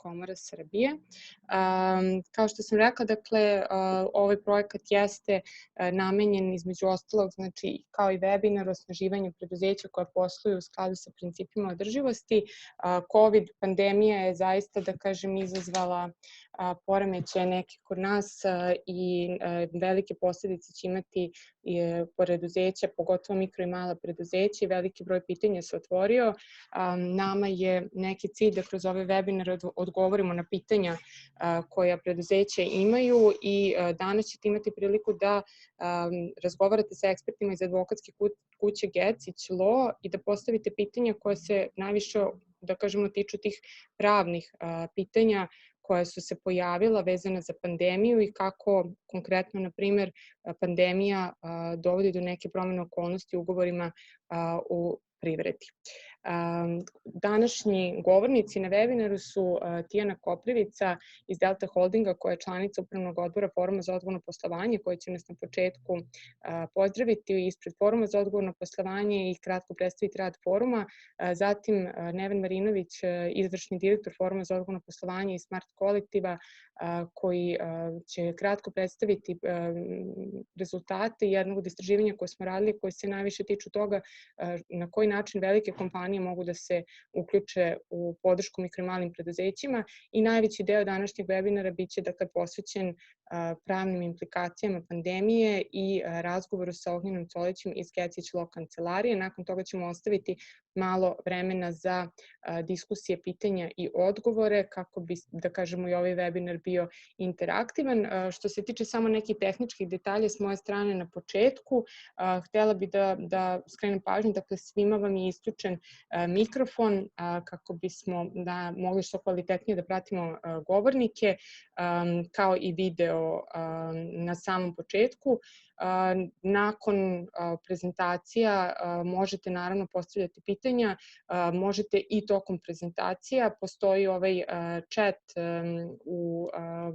komora Srbije. Kao što sam rekla, dakle, ovaj projekat jeste namenjen između ostalog, znači, kao i webinar o osnaživanju preduzeća koja posluju u skladu sa principima održivosti. COVID pandemija je zaista, da kažem, izazvala poremećaje neke kod nas i velike posljedice će imati po preduzeća, pogotovo mikro i mala preduzeća, i veliki broj pitanja se otvorio. Nama je neki cilj da kroz ove webinare odgovorimo na pitanja koja preduzeća imaju i danas ćete imati priliku da razgovarate sa ekspertima iz advokatske kuće Gecić Law i da postavite pitanja koja se najviše, da kažemo, tiču tih pravnih pitanja koja su se pojavila vezana za pandemiju i kako konkretno, na primer, pandemija dovodi do neke promjene okolnosti u ugovorima u privredi. Današnji govornici na webinaru su Tijana Koprivica iz Delta Holdinga, koja je članica Upravnog odbora Foruma za odgovorno poslovanje, koja će nas na početku pozdraviti ispred Foruma za odgovorno poslovanje i kratko predstaviti rad foruma. Zatim Neven Marinović, izvršni direktor Foruma za odgovorno poslovanje i Smart kolektiva, koji će kratko predstaviti rezultate jednog od istraživanja koje smo radili, koje se najviše tiču toga na koji način velike kompanije mogu da se uključe u podršku mikro i malim preduzećima, i najveći deo današnjeg webinara biće, dakle, posvećen pravnim implikacijama pandemije i razgovoru sa Ognjenom Colićem iz Gecić Law kancelarije. Nakon toga ćemo ostaviti malo vremena za diskusije, pitanja i odgovore, kako bi, da kažemo, i ovaj webinar bio interaktivan. Što se tiče samo nekih tehničkih detalja s moje strane na početku, htela bih da skrenem pažnju, dakle, svima vam je isključen mikrofon kako bismo mogli što kvalitetnije da pratimo govornike, kao i video na samom početku. Nakon prezentacija možete naravno postavljati pitanja, možete i tokom prezentacija. Postoji ovaj chat u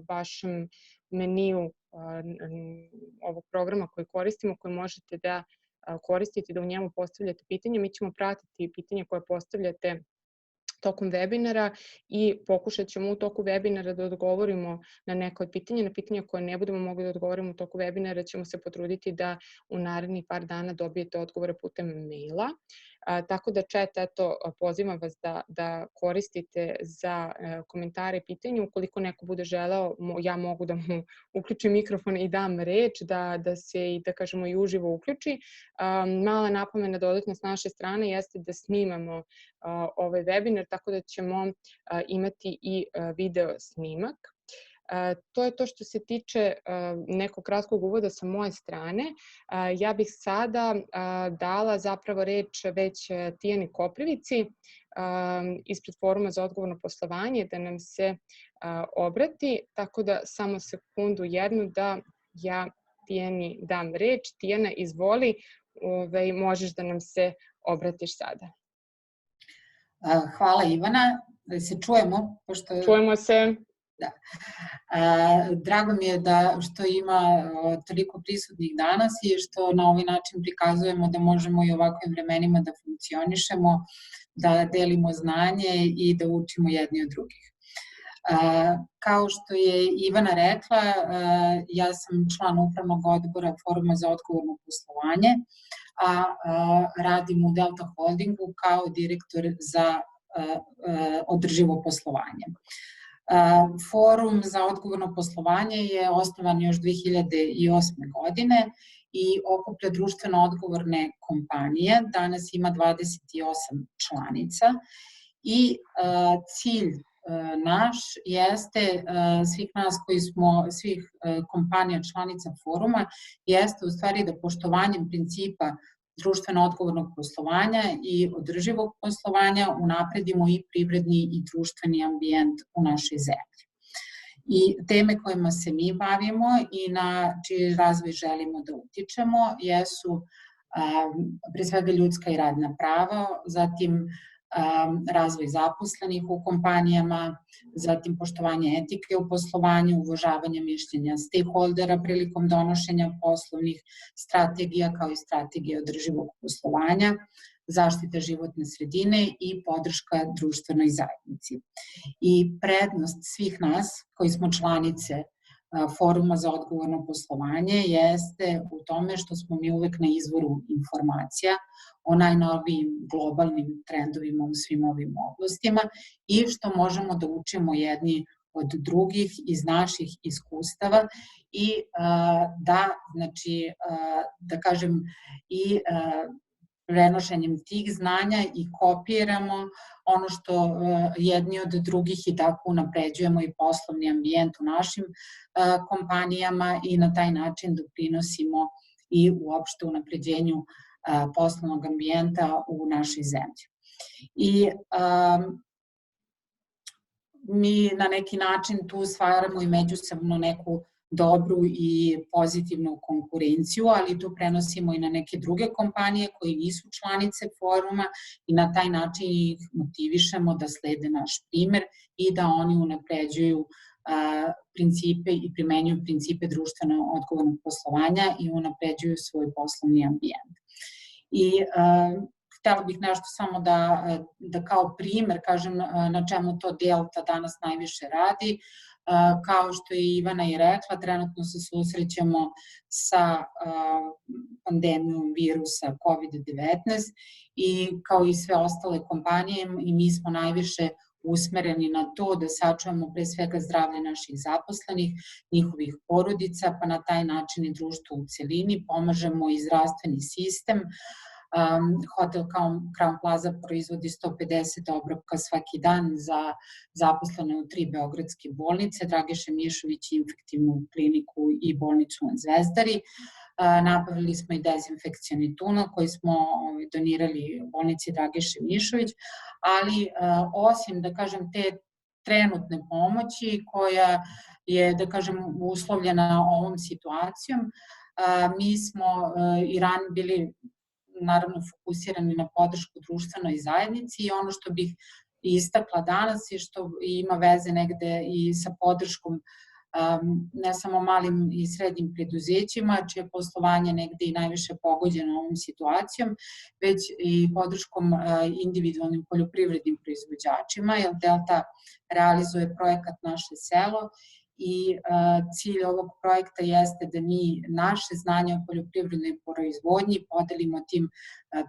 vašem meniju ovog programa koji koristimo, koji možete da koristite, da u njemu postavljate pitanja. Mi ćemo pratiti pitanja koje postavljate tokom webinara i pokušat ćemo u toku webinara da odgovorimo na neka od pitanja. Na pitanja koje ne budemo mogli da odgovorimo u toku webinara ćemo se potruditi da u narednih par dana dobijete odgovore putem maila. Tako da chat, eto, pozivam vas da koristite za komentare i pitanja. Ukoliko neko bude želeo, ja mogu da mu uključim mikrofon i dam reč, da se, da kažemo, i uživo uključi. Mala napomena dodatna s naše strane jeste da snimamo ovaj webinar, tako da ćemo imati i video snimak. To je to što se tiče nekog kratkog uvoda sa moje strane. Ja bih sada dala zapravo reč već Tijani Koprivici ispred Foruma za odgovorno poslovanje da nam se obrati, tako da samo sekundu jednu da ja Tijani dam reč. Tijana, izvoli, možeš da nam se obratiš sada. Hvala, Ivana. Da se čujemo? Čujemo se. Da. Drago mi je što ima toliko prisutnih danas i što na ovaj način prikazujemo da možemo i u ovakvim vremenima da funkcionišemo, da delimo znanje i da učimo jedni od drugih. Kao što je Ivana rekla, ja sam član Upravnog odbora Foruma za odgovorno poslovanje, a radim u Delta Holdingu kao direktor za održivo poslovanje. Forum za odgovorno poslovanje je osnovan još 2008. godine i okuplja društveno odgovorne kompanije. Danas ima 28 članica i cilj naš jeste, svih nas koji smo, svih kompanija članica foruma, jeste u stvari da poštovanjem principa društveno odgovornog poslovanja i održivog poslovanja unapredimo i privredni i društveni ambijent u našoj zemlji. I teme kojima se mi bavimo i na čiji razvoj želimo da utičemo jesu pre svega ljudska i radna prava, zatim razvoj zaposlenih u kompanijama, zatim poštovanje etike u poslovanju, uvažavanje mišljenja stakeholdera prilikom donošenja poslovnih strategija kao i strategije održivog poslovanja, zaštite životne sredine i podrška društvenoj zajednici. I prednost svih nas koji smo članice Foruma za odgovorno poslovanje jeste u tome što smo mi uvek na izvoru informacija o najnovijim globalnim trendovima u svim ovim oblastima i što možemo da učimo jedni od drugih iz naših iskustava i da kažem, i prenošenjem tih znanja i kopiramo ono što jedni od drugih i tako unapređujemo i poslovni ambijent u našim kompanijama i na taj način doprinosimo i uopšte unapređenju poslovnog ambijenta u našoj zemlji. I mi na neki način tu stvaramo i međusobno neku dobru i pozitivnu konkurenciju, ali tu prenosimo i na neke druge kompanije koji nisu članice foruma i na taj način ih motivišemo da slede naš primer i da oni unapređuju principe i primenjuju principe društveno odgovornog poslovanja i unapređuju svoj poslovni ambijent. I htela bih nešto samo da kao primer kažem na čemu to Delta danas najviše radi. Kao što je Ivana i rekla, trenutno se susrećemo sa pandemijom virusa COVID-19 i kao i sve ostale kompanije i mi smo najviše usmereni na to da sačuvamo pre svega zdravlje naših zaposlenih, njihovih porodica, pa na taj način i društvo u celini, pomažemo i zdravstveni sistem. Hotel Crown Plaza proizvodi 150 obroka svaki dan za zaposlene u 3 beogradske bolnice, Dragiša Mišović infektivnu kliniku i bolnicu u Zvezdari. Nabavili smo i dezinfekcioni tunel koji smo donirali bolnici Dragiše Mišović, ali osim, da kažem, te trenutne pomoći koja je, da kažem, uslovljena ovom situacijom, mi smo i ranije bili naravno fokusirani na podršku društvenoj zajednici i ono što bih istakla danas i što ima veze negde i sa podrškom ne samo malim i srednjim preduzećima, čije poslovanje negde i najviše pogođeno ovom situacijom, već i podrškom individualnim poljoprivrednim proizvođačima, jer Delta realizuje projekat Naše selo i cilj ovog projekta jeste da mi naše znanje o poljoprivrednoj proizvodnji podelimo tim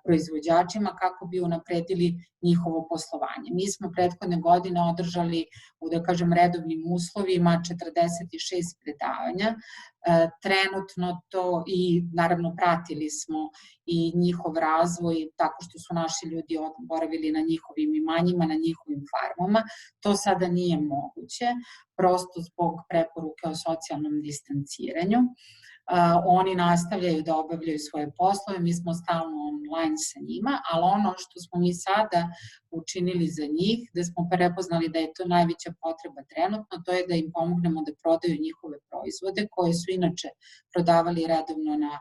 proizvođačima kako bi unapredili njihovo poslovanje. Mi smo prethodne godine održali u, da kažem, redovnim uslovima 46 predavanja. Trenutno to i naravno pratili smo i njihov razvoj tako što su naši ljudi boravili na njihovim imanjima, na njihovim farmama. To sada nije moguće, prosto zbog preporuke o socijalnom distanciranju. Oni nastavljaju da obavljaju svoje poslove, mi smo stalno online sa njima, ali ono što smo mi sada učinili za njih, da smo prepoznali da je to najveća potreba trenutno, to je da im pomognemo da prodaju njihove proizvode koje su inače prodavali redovno na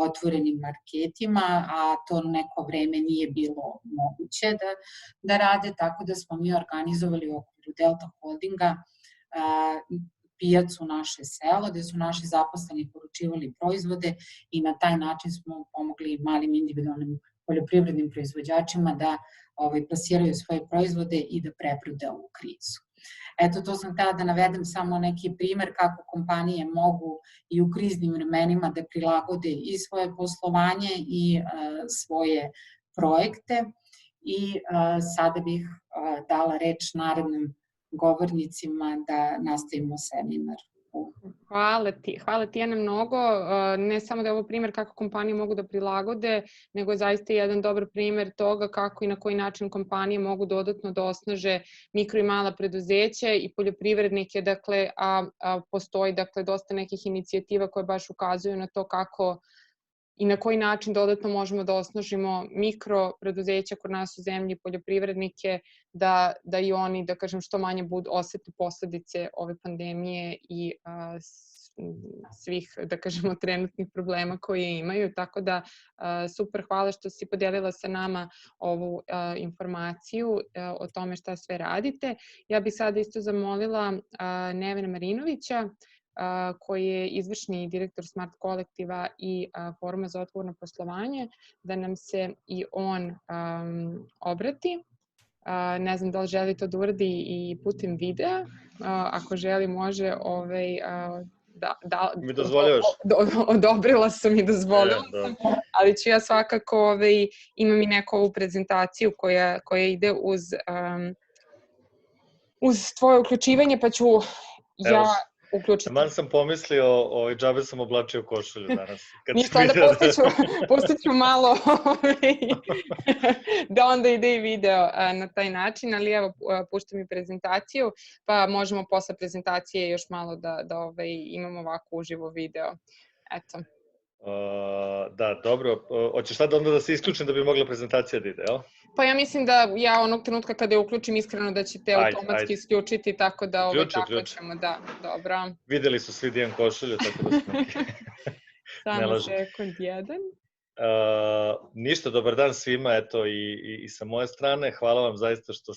otvorenim marketima, a to neko vreme nije bilo moguće da rade, tako da smo mi organizovali u okviru Delta Holdinga pijacu Naše selo, gde su naši zaposleni poručivali proizvode i na taj način smo pomogli malim individualnim poljoprivrednim proizvođačima da plasiraju svoje proizvode i da prebrode ovu krizu. Eto, to sam htela da navedem samo neki primer kako kompanije mogu i u kriznim vremenima da prilagode i svoje poslovanje i svoje projekte. I sada bih dala reč narednim govornicima da nastavimo seminar. Hvala ti, Ana, mnogo. Ne samo da je ovo primer kako kompanije mogu da prilagode, nego je zaista jedan dobar primer toga kako i na koji način kompanije mogu dodatno da osnaže mikro i mala preduzeća i poljoprivrednike, dakle, a postoji dosta nekih inicijativa koje baš ukazuju na to kako i na koji način dodatno možemo da osnažimo mikro preduzeća kod nas u zemlji, poljoprivrednike, da i oni, da kažem, što manje osete posledice ove pandemije i svih, da kažemo, trenutnih problema koje imaju. Tako da, super, hvala što si podelila sa nama ovu informaciju o tome šta sve radite. Ja bih sada isto zamolila Nevena Marinovića, koji je izvršni direktor Smart kolektiva i Foruma za odgovorno poslovanje, da nam se i on obrati. Ne znam da li želi to da uradi i putem videa. Ako želi, može. Mi dozvoljavaš? Odobrila sam i dozvolila sam, ali ću ja svakako, imam i neku ovu prezentaciju koja ide uz tvoje uključivanje, pa ću ja uključiti. Man sam pomislio, džabe sam oblačio košulju danas. Ništa, onda pustit ću malo da onda ide i video na taj način, ali evo, puštam i prezentaciju, pa možemo posle prezentacije još malo da imamo ovako uživo video. Eto. Da, dobro. Hoćeš sad onda da se isključim da bi mogla prezentacija da ide, jel? Pa ja mislim da ja onog trenutka kada je uključim iskreno da ćete automatski isključiti, tako da tako ćemo, da, dobro. Videli su svi Dijan košulju, tako da smo... Samo sekund jedan. Ništa, dobar dan svima, eto i sa moje strane. Hvala vam zaista što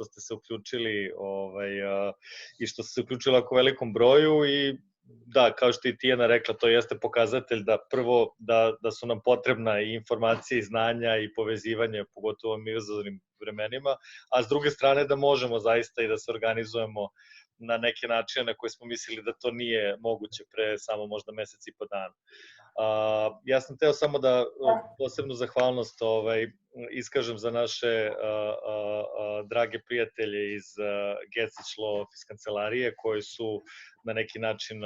ste se uključili i što ste se uključili ovako velikom broju i da, kao što i Tijana rekla, to jeste pokazatelj da prvo da su nam potrebna i informacije i znanja i povezivanje, pogotovo u ovim izazovnim vremenima, a s druge strane da možemo zaista i da se organizujemo na neke načine na koje smo mislili da to nije moguće pre samo možda mesec i po dana. Ja sam teo samo da posebnu zahvalnost iskažem za naše drage prijatelje iz Gecić Law Office kancelarije koji su na neki način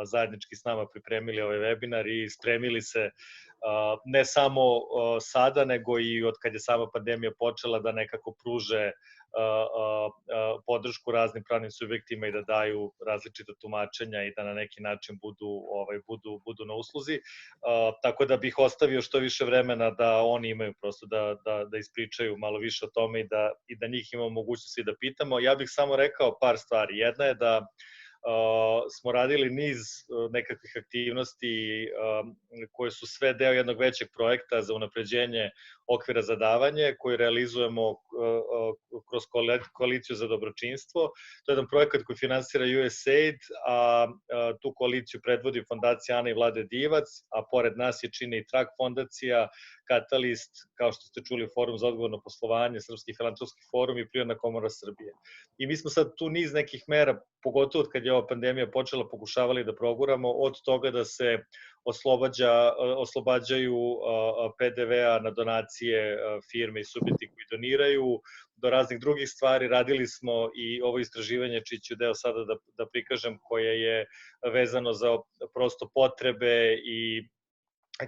zajednički s nama pripremili ovaj webinar i spremili se ne samo sada, nego i od kad je sama pandemija počela da nekako pruže podršku raznim pravnim subjektima i da daju različita tumačenja i da na neki način budu na usluzi. Tako da bih ostavio što više vremena da oni imaju prosto da ispričaju malo više o tome i da njih imamo mogućnosti da pitamo. Ja bih samo rekao par stvari. Jedna je da smo radili niz nekakvih aktivnosti koje su sve deo jednog većeg projekta za unapređenje okvira za davanje koji realizujemo kroz koaliciju za dobročinstvo. To je jedan projekat koji finansira USAID, a tu koaliciju predvodi fondacija Ana i Vlade Divac, a pored nas je čini i Trak fondacija, Katalist, kao što ste čuli, Forum za odgovorno poslovanje, Srpski filantropski forum i Privredna komora Srbije. I mi smo sad tu niz nekih mera, pogotovo od kad je ova pandemija počela, pokušavali da proguramo, od toga da se oslobađaju PDV-a na donacije firme i subjekti koji doniraju, do raznih drugih stvari. Radili smo i ovo istraživanje, čiji ću deo sada da prikažem, koje je vezano za prosto potrebe i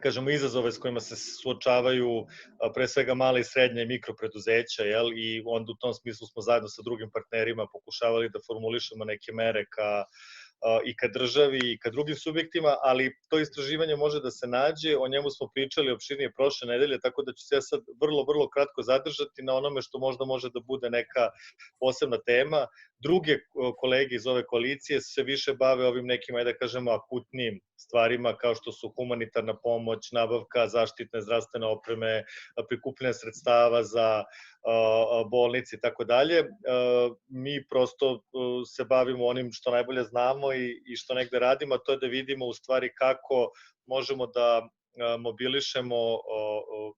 kažemo izazove s kojima se suočavaju pre svega mala i srednja i mikropreduzeća, i onda u tom smislu smo zajedno sa drugim partnerima pokušavali da formulišemo neke mere i ka državi i ka drugim subjektima, ali to istraživanje može da se nađe, o njemu smo pričali opširnije prošle nedelje, tako da ću se ja sad vrlo kratko zadržati na onome što možda može da bude neka posebna tema. Druge kolege iz ove koalicije se više bave ovim nekim, ajde da kažemo, akutnim stvarima kao što su humanitarna pomoć, nabavka zaštitne zdravstvene opreme, prikupljanje sredstava za bolnice i tako dalje. Mi prosto se bavimo onim što najbolje znamo i što negde radimo, a to je da vidimo u stvari kako možemo da mobilišemo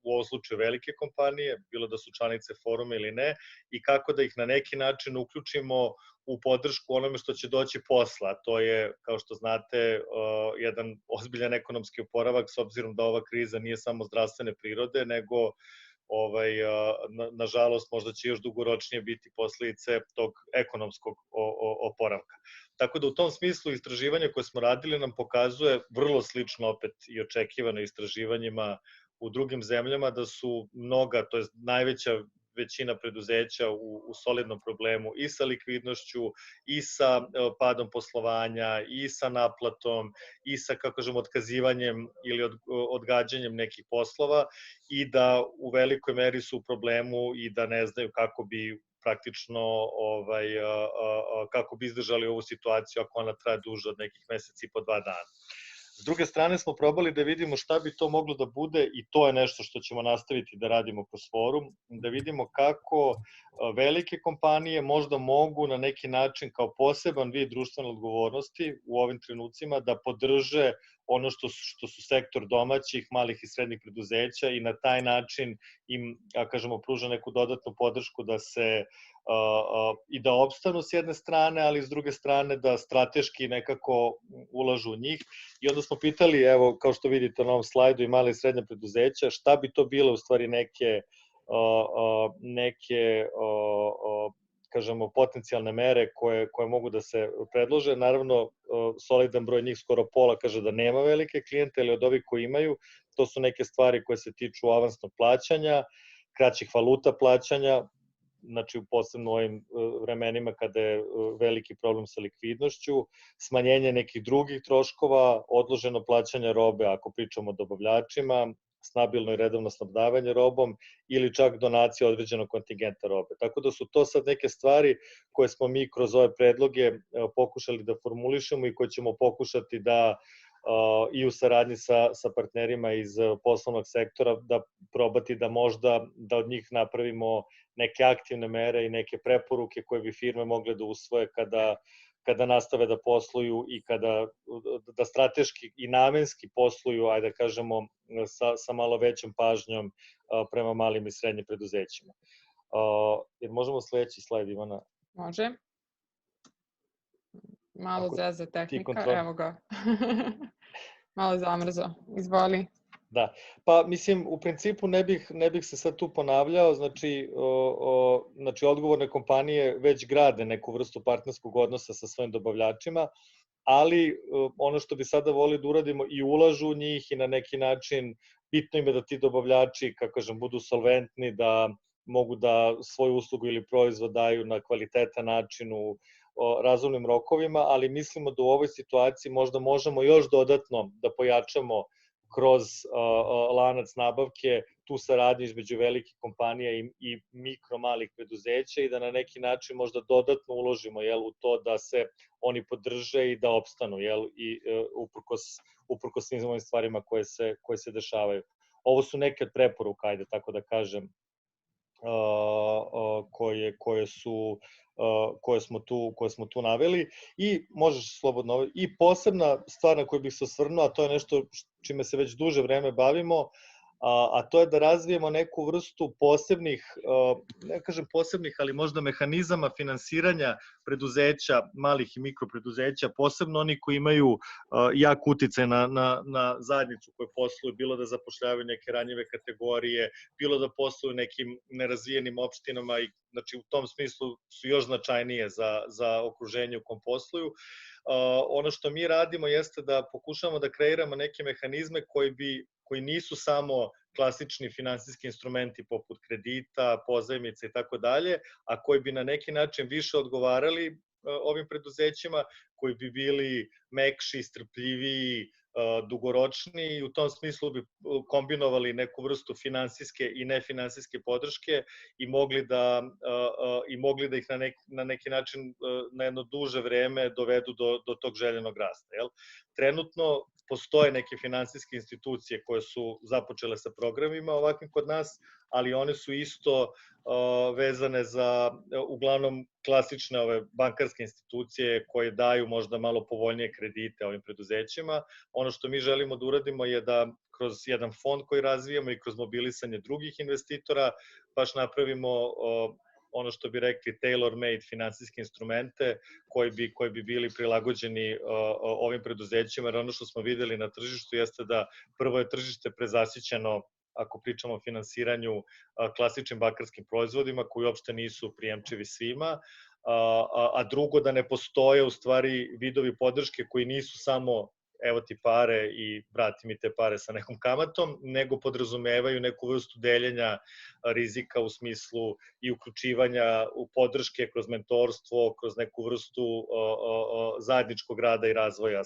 u ovom slučaju velike kompanije, bilo da su članice foruma ili ne, i kako da ih na neki način uključimo u podršku onome što će doći posla. To je, kao što znate, jedan ozbiljan ekonomski oporavak, s obzirom da ova kriza nije samo zdravstvene prirode, nego nažalost možda će još dugoročnije biti posledice tog ekonomskog oporavka. Tako da u tom smislu istraživanje koje smo radili nam pokazuje vrlo slično opet i očekivano istraživanjima u drugim zemljama, da su mnoga, to je najveća većina preduzeća u solidnom problemu i sa likvidnošću, i sa padom poslovanja, i sa naplatom, i sa, kako kažem, otkazivanjem ili odgađanjem nekih poslova, i da u velikoj meri su u problemu i da ne znaju kako bi praktično kako bi izdržali ovu situaciju ako ona traje duže od nekih meseci i po 2 dana. S druge strane smo probali da vidimo šta bi to moglo da bude i to je nešto što ćemo nastaviti da radimo kroz forum, da vidimo kako velike kompanije možda mogu na neki način kao poseban vid društvene odgovornosti u ovim trenucima da podrže ono što su sektor domaćih, malih i srednjih preduzeća i na taj način im, kažemo, pruža neku dodatnu podršku da se i da opstanu s jedne strane, ali s druge strane da strateški nekako ulažu u njih. I onda smo pitali, evo, kao što vidite na ovom slajdu, i male i srednje preduzeća, šta bi to bile u stvari neke kažemo, potencijalne mere koje mogu da se predlože. Naravno, solidan broj njih, skoro pola, kaže da nema velike klijente, ali od ovih koji imaju, to su neke stvari koje se tiču avansnog plaćanja, kraćih valuta plaćanja, znači posebno u ovim vremenima kada je veliki problem sa likvidnošću, smanjenje nekih drugih troškova, odloženo plaćanje robe ako pričamo o dobavljačima, stabilno i redovno snabdavanje robom ili čak donacija određenog kontingenta robe. Tako da su to sad neke stvari koje smo mi kroz ove predloge pokušali da formulišemo i koje ćemo pokušati da i u saradnji sa partnerima iz poslovnog sektora da probati da možda da od njih napravimo neke aktivne mere i neke preporuke koje bi firme mogle da usvoje kada nastave da posluju i da strateški i namenski posluju, ajde da kažemo, sa malo većom pažnjom prema malim i srednjim preduzećima. Jer možemo sledeći slajd, Ivana? Može. Malo zeza tehnika, evo ga. Malo zamrzo, izvoli. Da, pa mislim, u principu ne bih se sad tu ponavljao, znači odgovorne kompanije već grade neku vrstu partnerskog odnosa sa svojim dobavljačima, ali ono što bi sada volili da uradimo i ulažu u njih i na neki način bitno im je da ti dobavljači, kako kažem, budu solventni, da mogu da svoju uslugu ili proizvod daju na kvalitetan način u razumnim rokovima, ali mislimo da u ovoj situaciji možda možemo još dodatno da pojačamo kroz lanac nabavke tu saradnju između velikih kompanija i mikro malih preduzeća i da na neki način možda dodatno uložimo u to da se oni podrže i da opstanu i uprkos svim ovim stvarima koje se dešavaju. Ovo su neke od preporuka, ajde tako da kažem, koje smo tu naveli i možeš slobodno, i posebna stvar na koju bih se osvrnuo, a to je nešto čime se već duže vreme bavimo, a to je da razvijemo neku vrstu posebnih, ne kažem posebnih, ali možda mehanizama finansiranja preduzeća, malih i mikropreduzeća, posebno oni koji imaju jak uticaj na zajednicu koje posluju, bilo da zapošljavaju neke ranjive kategorije, bilo da posluju nekim nerazvijenim opštinama i znači u tom smislu su još značajnije za okruženje u kom posluju. Ono što mi radimo jeste da pokušamo da kreiramo neke mehanizme koji nisu samo klasični finansijski instrumenti poput kredita, pozajmica i tako dalje, a koji bi na neki način više odgovarali ovim preduzećima, koji bi bili mekši, strpljiviji, dugoročni i u tom smislu bi kombinovali neku vrstu finansijske i nefinansijske podrške i mogli da ih na neki način na jedno duže vreme dovedu do tog željenog rasta. Trenutno postoje neke finansijske institucije koje su započele sa programima ovakvim kod nas, ali one su isto vezane za uglavnom klasične ove bankarske institucije koje daju možda malo povoljnije kredite ovim preduzećima. Ono što mi želimo da uradimo je da kroz jedan fond koji razvijamo i kroz mobilisanje drugih investitora baš napravimo ono što bi rekli tailor-made finansijske instrumente koji bi bili prilagođeni ovim preduzećima, jer ono što smo videli na tržištu jeste da prvo je tržište prezasićeno ako pričamo o finansiranju klasičnim bankarskim proizvodima koji uopšte nisu prijemčivi svima, a drugo da ne postoje u stvari vidovi podrške koji nisu samo evo ti pare i vrati mi te pare sa nekom kamatom, nego podrazumevaju neku vrstu deljenja rizika u smislu i uključivanja u podrške kroz mentorstvo, kroz neku vrstu zajedničkog rada i razvoja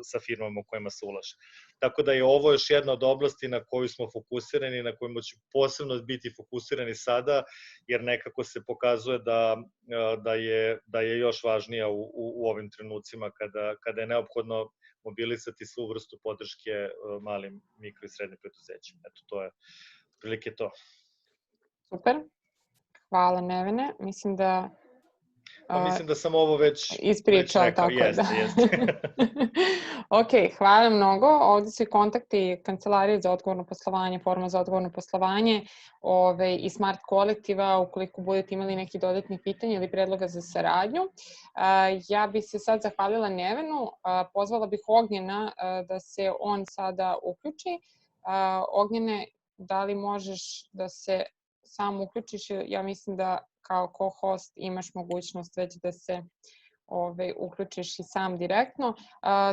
sa firmama u kojima se ulaže. Tako da je ovo još jedna od oblasti na koju smo fokusirani, na kojima će posebno biti fokusirani sada, jer nekako se pokazuje da je još važnija u ovim trenucima kada je neophodno mobilisati svu vrstu podrške malim, mikro i srednjim preduzećima. Eto, to je prilike to. Super. Hvala, Nevene. Mislim da mislim da sam ovo već ispričao, rekao. Tako jeste. Ok, hvala mnogo. Ovde su kontakti Kancelarije za odgovorno poslovanje, Foruma za odgovorno poslovanje i Smart kolektiva, ukoliko budete imali neki dodatni pitanja ili predloga za saradnju. Ja bih se sad zahvalila Nevenu, pozvala bih Ognjena da se on sada uključi. Ognjene, da li možeš da se sam uključiš? Ja mislim da kao co-host imaš mogućnost već da se uključiš i sam direktno.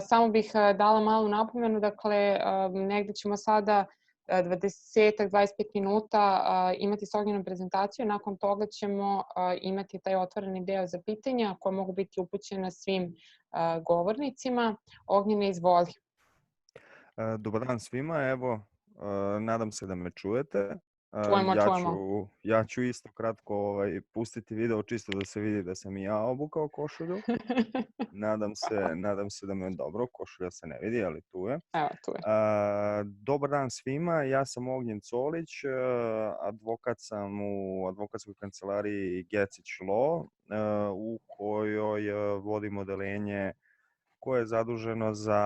Samo bih dala malu napomenu, dakle, negde ćemo sada 20-25 minuta imati s Ognjenom prezentaciju, nakon toga ćemo imati taj otvoreni deo za pitanja koje mogu biti upućena svim govornicima. Ognjene, izvoli. Dobar dan svima, evo, nadam se da me čujete. Čujemo. Ja ću isto kratko pustiti video čisto da se vidi da sam i ja obukao košulju. Nadam se da me je dobro, košulja se ne vidi, ali tu je. Evo, tu je. Dobar dan svima, ja sam Ognjen Colić, advokat sam u advokatskoj kancelariji Gecić Law, u kojoj vodim odeljenje koje je zaduženo za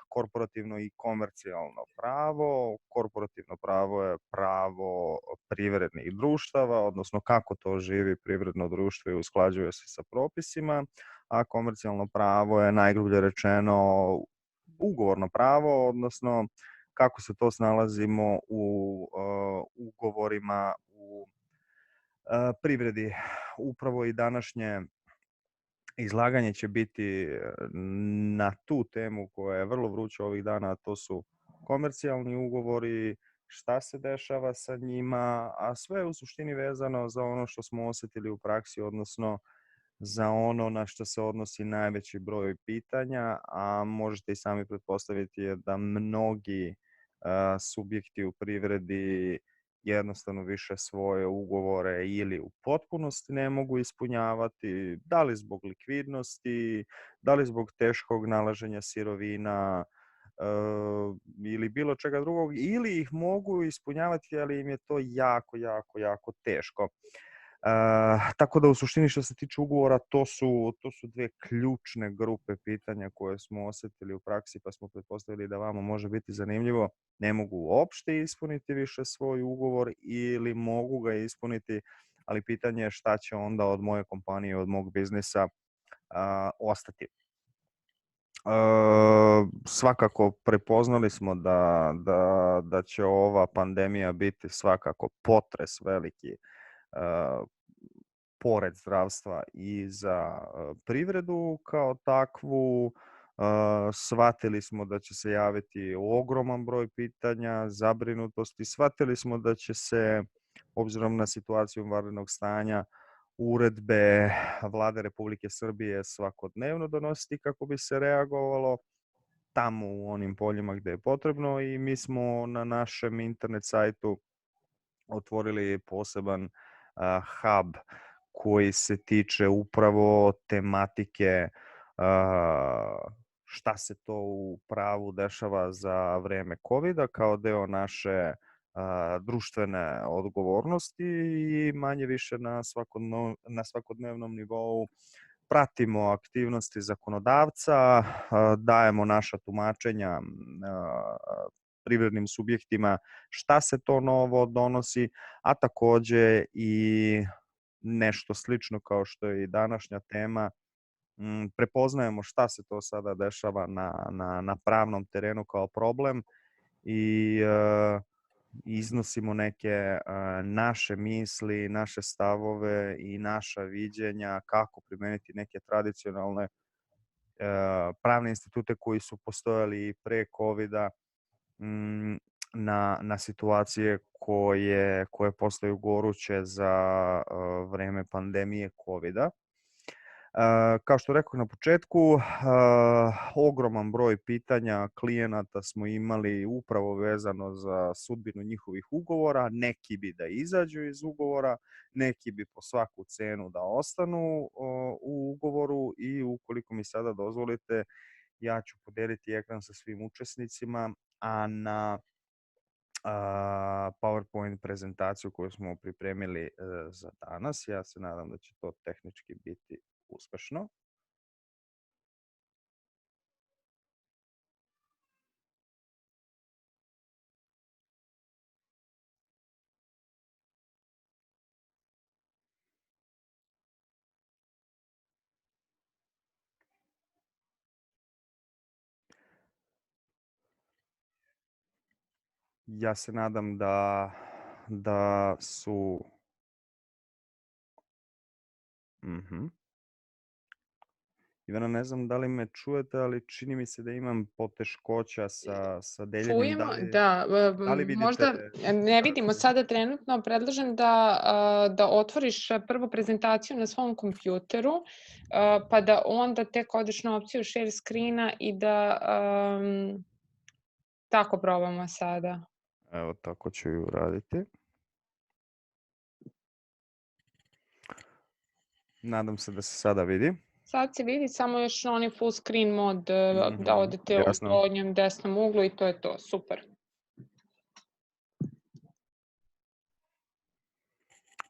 korporativno i komercijalno pravo. Korporativno pravo je pravo privrednih društava, odnosno kako to živi privredno društvo i usklađuje se sa propisima, a komercijalno pravo je najgrublje rečeno ugovorno pravo, odnosno kako se to snalazimo u ugovorima u privredi. Upravo i današnje izlaganje će biti na tu temu koja je vrlo vruća ovih dana, a to su komercijalni ugovori, šta se dešava sa njima, a sve je u suštini vezano za ono što smo osjetili u praksi, odnosno za ono na što se odnosi najveći broj pitanja, a možete i sami pretpostaviti da mnogi subjekti u privredi jednostavno više svoje ugovore ili u potpunosti ne mogu ispunjavati, da li zbog likvidnosti, da li zbog teškog nalaženja sirovina ili bilo čega drugog, ili ih mogu ispunjavati, ali im je to jako teško. Tako da u suštini što se tiče ugovora, to su dve ključne grupe pitanja koje smo osjetili u praksi, pa smo pretpostavili da vama može biti zanimljivo. Ne mogu uopšte ispuniti više svoj ugovor ili mogu ga ispuniti, ali pitanje je šta će onda od moje kompanije, od mog biznisa ostati. Svakako prepoznali smo da će ova pandemija biti svakako potres veliki pored zdravstva i za privredu kao takvu. Shvatili smo da će se javiti ogroman broj pitanja, zabrinutosti. Shvatili smo da će se, obzirom na situaciju vanrednog stanja, uredbe Vlade Republike Srbije svakodnevno donositi kako bi se reagovalo tamo u onim poljima gde je potrebno, i mi smo na našem internet sajtu otvorili poseban hub koji se tiče upravo tematike šta se to u pravu dešava za vreme COVID-a kao deo naše društvene odgovornosti, i manje više na svakodnevnom nivou pratimo aktivnosti zakonodavca, dajemo naša tumačenja privrednim subjektima šta se to novo donosi, a takođe i nešto slično kao što je i današnja tema, prepoznajemo šta se to sada dešava na pravnom terenu kao problem i iznosimo neke naše misli, naše stavove i naša viđenja kako primeniti neke tradicionalne pravne institute koji su postojali i pre COVID-a, na situacije koje postaju goruće za vreme pandemije COVID-a. Kao što rekao na početku, ogroman broj pitanja klijenata smo imali upravo vezano za sudbinu njihovih ugovora. Neki bi da izađu iz ugovora, neki bi po svaku cenu da ostanu u ugovoru i ukoliko mi sada dozvolite, ja ću podeliti ekran sa svim učesnicima, a na PowerPoint prezentaciju koju smo pripremili za danas. Ja se nadam da će to tehnički biti uspešno. Ja se nadam da su... Ivana, ne znam da li me čujete, ali čini mi se da imam poteškoća sa deljenjem. Čujemo, da. Možda ne vidimo sada trenutno. Predlažem da otvoriš prvo prezentaciju na svom kompjuteru, pa da onda tek odeš na opciju share screena i da tako probamo sada. Evo, tako ću i uraditi. Nadam se da se sada vidi. Sad se vidi, samo još onaj full screen mod da odete u donjem desnom uglu i to je to. Super.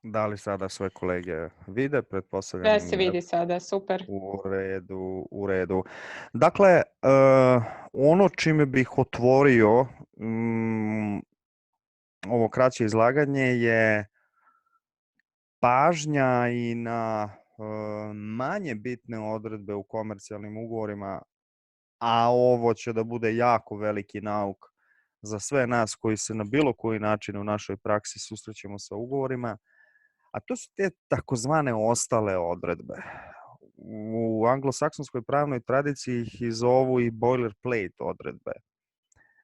Da li sada sve kolege vide? Pretpostavljam. Sve se vidi sada, super. U redu. Dakle, ono čime bih otvorio ovo kraće izlaganje je pažnja i na manje bitne odredbe u komercijalnim ugovorima, a ovo će da bude jako veliki nauk za sve nas koji se na bilo koji način u našoj praksi susrećemo sa ugovorima, a to su te takozvane ostale odredbe. U anglosaksonskoj pravnoj tradiciji ih zovu i boilerplate odredbe.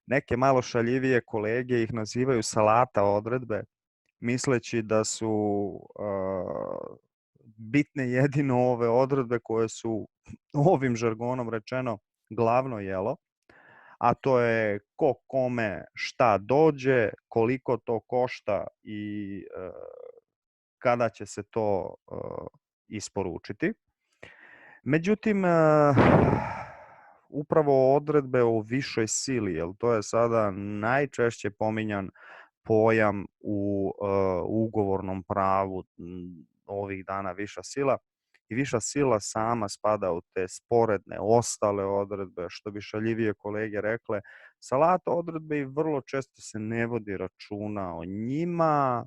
Neke malo šaljivije kolege ih nazivaju salata odredbe, misleći da su bitne jedino ove odredbe koje su ovim žargonom rečeno glavno jelo, a to je ko kome šta dođe, koliko to košta i kada će se to isporučiti. Međutim, upravo odredbe o višoj sili, jer to je sada najčešće pominjan pojam u ugovornom pravu ovih dana, viša sila. I viša sila sama spada u te sporedne, ostale odredbe, što bi šaljivije kolege rekle. Salata odredbe i vrlo često se ne vodi računa o njima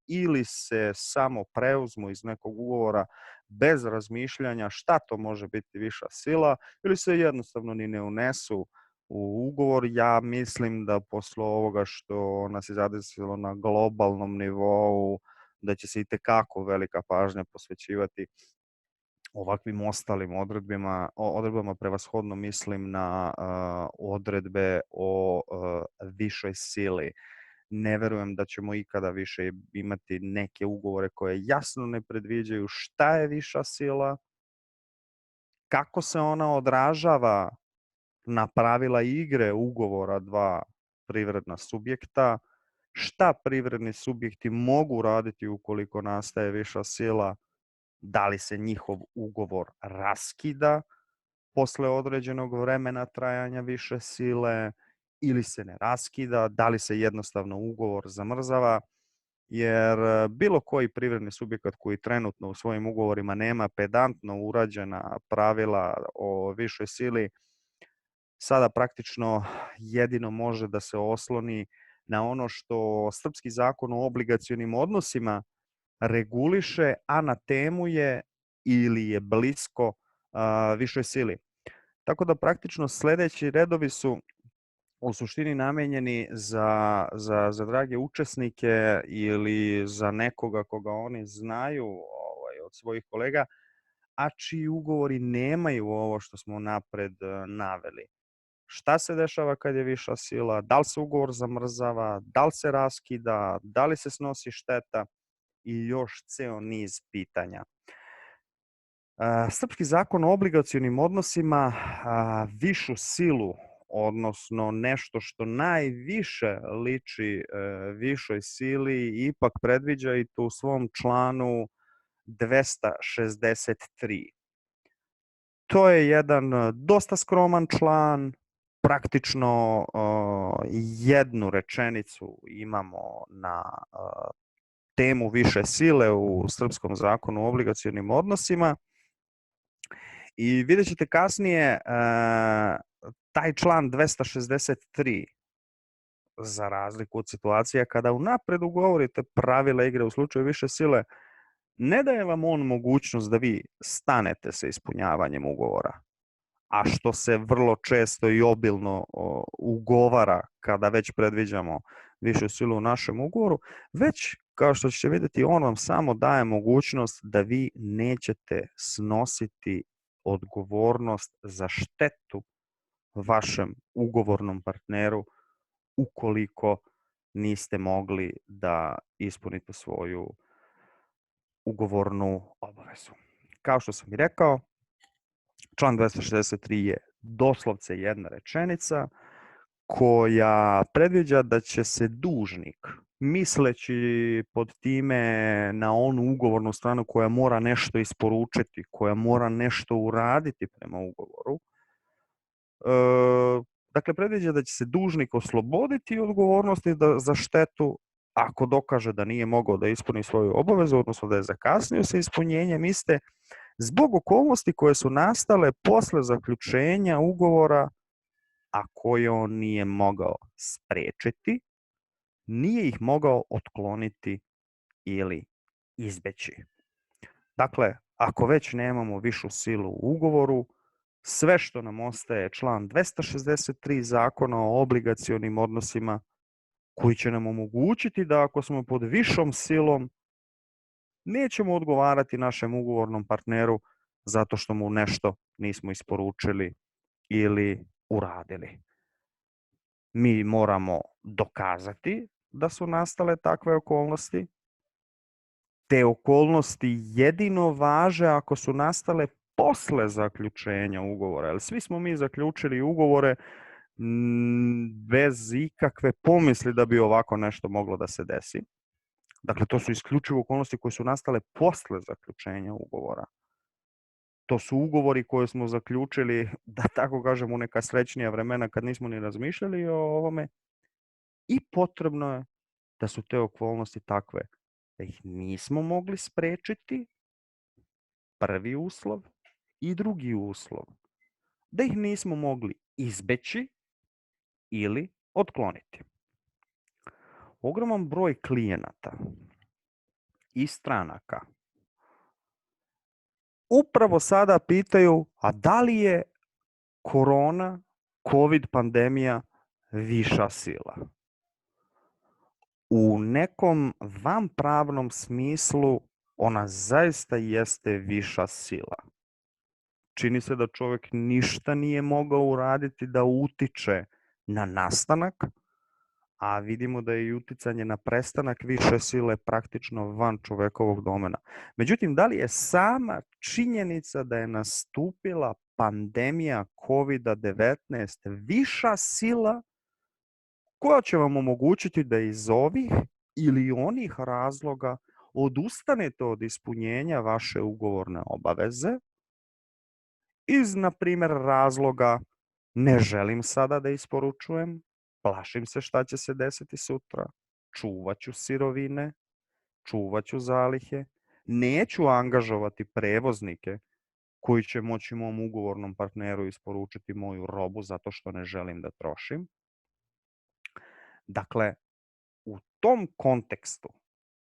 ili se samo preuzmu iz nekog ugovora bez razmišljanja šta to može biti viša sila ili se jednostavno ni ne unesu u ugovor. Ja mislim da posle ovoga što nas je zadesilo na globalnom nivou, da će se i tekako velika pažnja posvećivati ovakvim ostalim odredbama, prevashodno mislim na odredbe o višoj sili. Ne verujem da ćemo ikada više imati neke ugovore koje jasno ne predviđaju šta je viša sila, kako se ona odražava na pravila igre ugovora dva privredna subjekta, šta privredni subjekti mogu raditi ukoliko nastaje viša sila, da li se njihov ugovor raskida posle određenog vremena trajanja više sile ili se ne raskida, da li se jednostavno ugovor zamrzava, jer bilo koji privredni subjekat koji trenutno u svojim ugovorima nema pedantno urađena pravila o višoj sili, sada praktično jedino može da se osloni na ono što srpski zakon o obligacionim odnosima reguliše, a na temu je ili je blisko višoj sili. Tako da praktično sledeći redovi su u suštini namenjeni za drage učesnike ili za nekoga koga oni znaju od svojih kolega, a čiji ugovori nemaju ovo što smo napred naveli. šta se dešava kad je viša sila, da li se ugovor zamrzava, da li se raskida, da li se snosi šteta i još ceo niz pitanja. Srpski zakon o obligacionim odnosima višu silu, odnosno nešto što najviše liči višoj sili, ipak predviđa i to u svom članu 263. To je jedan dosta skroman član, praktično jednu rečenicu imamo na temu više sile u Srpskom zakonu o obligacionim odnosima. I vidjet ćete kasnije taj član 263, za razliku od situacija kada unapred ugovorite pravila igre u slučaju više sile, ne daje vam on mogućnost da vi stanete sa ispunjavanjem ugovora, a što se vrlo često i obilno ugovara kada već predviđamo višu silu u našem ugovoru, već, kao što ćete vidjeti, on vam samo daje mogućnost da vi nećete snositi odgovornost za štetu vašem ugovornom partneru ukoliko niste mogli da ispunite svoju ugovornu obavezu. Kao što sam i rekao, član 263 je doslovce jedna rečenica koja predviđa da će se dužnik, misleći pod time na onu ugovornu stranu koja mora nešto isporučiti, koja mora nešto uraditi prema ugovoru, dakle, predviđa da će se dužnik osloboditi odgovornosti za štetu ako dokaže da nije mogao da ispuni svoju obavezu, odnosno da je zakasnio sa ispunjenjem iste, zbog okolnosti koje su nastale posle zaključenja ugovora, a koje on nije mogao sprečiti, nije ih mogao otkloniti ili izbeći. Dakle, ako već nemamo višu silu u ugovoru, sve što nam ostaje je član 263 zakona o obligacionim odnosima, koji će nam omogućiti da ako smo pod višom silom, nećemo odgovarati našem ugovornom partneru zato što mu nešto nismo isporučili ili uradili. Mi moramo dokazati da su nastale takve okolnosti. Te okolnosti jedino važe ako su nastale posle zaključenja ugovora. Jer svi smo mi zaključili ugovore bez ikakve pomisli da bi ovako nešto moglo da se desi. Dakle, to su isključivo okolnosti koje su nastale posle zaključenja ugovora. To su ugovori koje smo zaključili, da tako kažem, u neka srećnija vremena kad nismo ni razmišljali o ovome. I potrebno je da su te okolnosti takve da ih nismo mogli sprečiti, prvi uslov, i drugi uslov, da ih nismo mogli izbeći ili otkloniti. Ogroman broj klijenata i stranaka upravo sada pitaju, a da li je korona, COVID pandemija viša sila? U nekom vanpravnom smislu ona zaista jeste viša sila. Čini se da čovjek ništa nije mogao uraditi da utiče na nastanak, a vidimo da je i uticanje na prestanak više sile praktično van čovekovog domena. Međutim, da li je sama činjenica da je nastupila pandemija COVID-19 viša sila koja će vam omogućiti da iz ovih ili onih razloga odustanete od ispunjenja vaše ugovorne obaveze, iz, na primjer, razloga ne želim sada da isporučujem, plašim se šta će se desiti sutra, čuvat ću sirovine, čuvat ću zalihe, neću angažovati prevoznike koji će moći mom ugovornom partneru isporučiti moju robu zato što ne želim da trošim. Dakle, u tom kontekstu